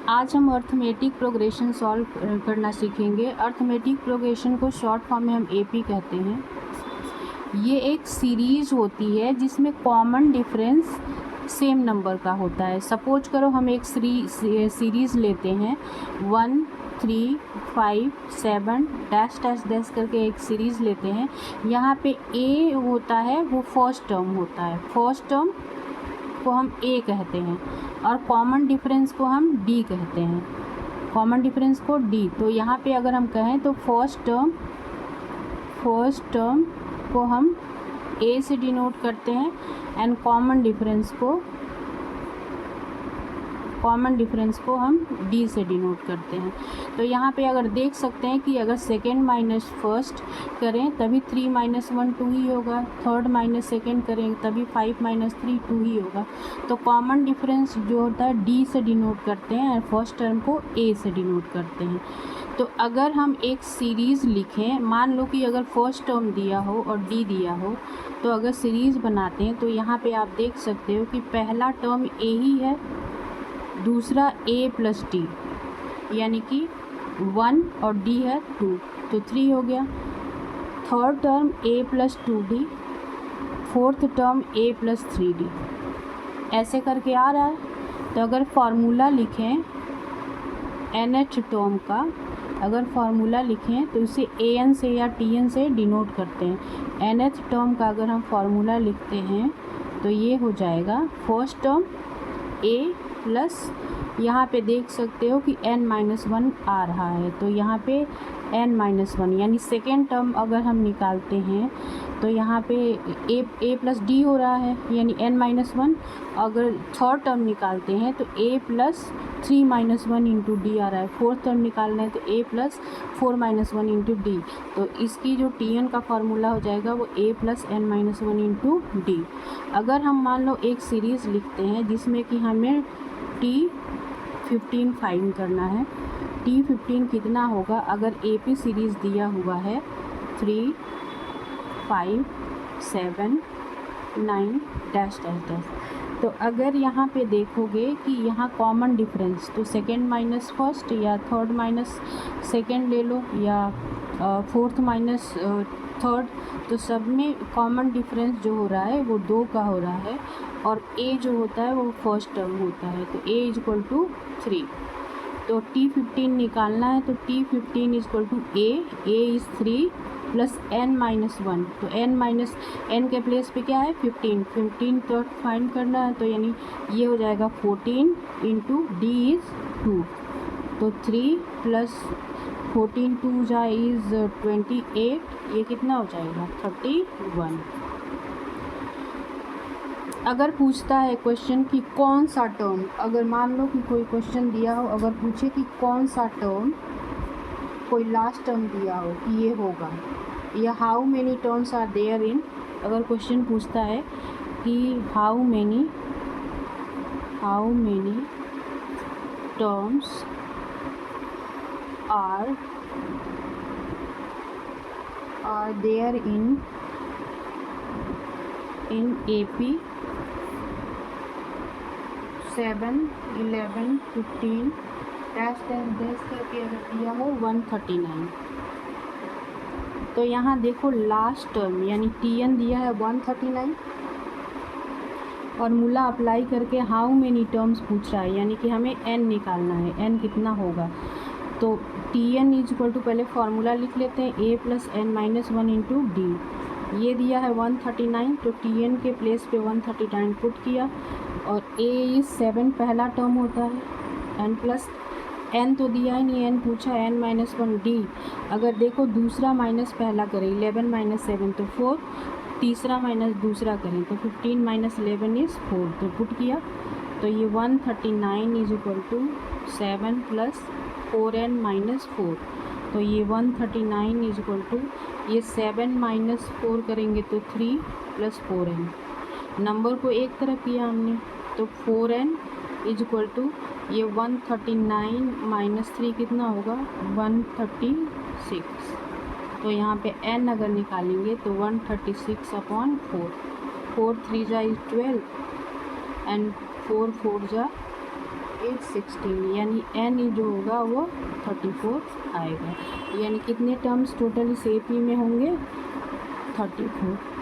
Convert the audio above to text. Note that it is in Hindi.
आज हम अर्थमेटिक प्रोग्रेशन सॉल्व करना सीखेंगे। अर्थमेटिक प्रोग्रेशन को शॉर्ट फॉर्म में हम एपी कहते हैं। ये एक सीरीज़ होती है जिसमें कॉमन डिफरेंस सेम नंबर का होता है। सपोज करो हम एक सीरीज़ लेते हैं 1 3 5 7 डैश डैश डैश करके एक सीरीज़ लेते हैं। यहाँ पे ए होता है वो फर्स्ट टर्म होता है, फर्स्ट टर्म को हम ए कहते हैं और कॉमन डिफरेंस को हम डी कहते हैं, कॉमन डिफरेंस को डी। तो यहाँ पे अगर हम कहें तो फर्स्ट टर्म को हम ए से डिनोट करते हैं एंड कॉमन डिफरेंस को हम डी से डिनोट करते हैं। तो यहाँ पे अगर देख सकते हैं कि अगर सेकेंड माइनस फर्स्ट करें तभी 3 - 1 2 ही होगा, थर्ड माइनस सेकेंड करें तभी 5 - 3 2 ही होगा। तो कॉमन डिफरेंस जो होता है डी से डिनोट करते हैं और फर्स्ट टर्म को ए से डिनोट करते हैं। तो अगर हम एक सीरीज़ लिखें, मान लो कि अगर फर्स्ट टर्म दिया हो और डी दिया हो, तो अगर सीरीज़ बनाते हैं तो यहाँ पे आप देख सकते हो कि पहला टर्म ए ही है, दूसरा ए प्लस डी यानी कि 1 और डी है 2 तो 3 हो गया। थर्ड टर्म ए प्लस 2d, फोर्थ टर्म ए प्लस 3d, ऐसे करके आ रहा है। तो अगर फार्मूला लिखें nth टर्म का, अगर फार्मूला लिखें तो इसे an से या tn से डिनोट करते हैं। nth टर्म का अगर हम फार्मूला लिखते हैं तो ये हो जाएगा फर्स्ट टर्म a प्लस, यहाँ पे देख सकते हो कि n-1 आ रहा है, तो यहाँ पे n-1 यानी सेकेंड टर्म अगर हम निकालते हैं तो यहाँ पे a प्लस डी हो रहा है यानी n-1। अगर थर्ड टर्म निकालते हैं तो a प्लस 3 - 1 इंटू डी आ रहा है। फोर्थ टर्म निकालना है तो a प्लस 4 - 1 इंटू डी। तो इसकी जो tn का फार्मूला हो जाएगा वो a plus n-1 into D. अगर हम मान लो एक सीरीज़ लिखते हैं जिसमें कि हमें T15 फाइंड करना है। T15 कितना होगा अगर AP सीरीज़ दिया हुआ है 3 5 7 9 डैश डैश डैश। तो अगर यहाँ पे देखोगे कि यहाँ कॉमन डिफरेंस तो सेकेंड माइनस फर्स्ट या थर्ड माइनस सेकेंड ले लो या फोर्थ माइनस थर्ड, तो सब में कॉमन डिफरेंस जो हो रहा है वो 2 का हो रहा है और a जो होता है वो फर्स्ट टर्म होता है। तो a = 3। तो T15 निकालना है तो T15 = a is 3 plus n-1। तो n के प्लेस पे क्या है 15 तो फाइंड करना है, तो यानी ये हो जाएगा 14 इंटू डी इज़ 2। तो 3 प्लस 14 2 जा इज़ 28, ये कितना हो जाएगा 31। अगर पूछता है क्वेश्चन कि कौन सा टर्म, अगर मान लो कि कोई क्वेश्चन दिया हो, अगर पूछे कि कौन सा टर्म, कोई लास्ट टर्म दिया हो कि ये होगा, या how many terms are there in, अगर क्वेश्चन पूछता है कि how many terms are there in AP 7 11 15 dash dash dash करके अगर दिया हो 139। तो यहाँ देखो लास्ट टर्म यानी Tn दिया है 139 और मूला अप्लाई करके हाउ मेनी टर्म्स पूछ रहा है यानी कि हमें n निकालना है, n कितना होगा। तो Tn = पहले फार्मूला लिख लेते हैं a plus n-1 into D. ये दिया है 139 तो Tn के प्लेस पे 139 पुट किया और a इज़ 7 पहला टर्म होता है, n प्लस n तो दिया ही नहीं, n पूछा n-1 डी। अगर देखो दूसरा माइनस पहला करें 11 - 7 तो 4, तीसरा माइनस दूसरा करें तो 15 - 11 इज़ 4, तो पुट किया तो ये 139 = 7 प्लस 4n - 4। तो ये 139 = ये 7 - 4 करेंगे तो 3 प्लस 4n। नंबर को एक तरफ किया हमने तो 4n = ये 139 - 3 कितना होगा 136। तो यहाँ पे n अगर निकालेंगे तो 136/4, 4 3 जा 12 एंड 4 4 जा 8 16, यानी n जो होगा वो 34 आएगा। यानी कितने टर्म्स टोटल इस AP में होंगे? 34।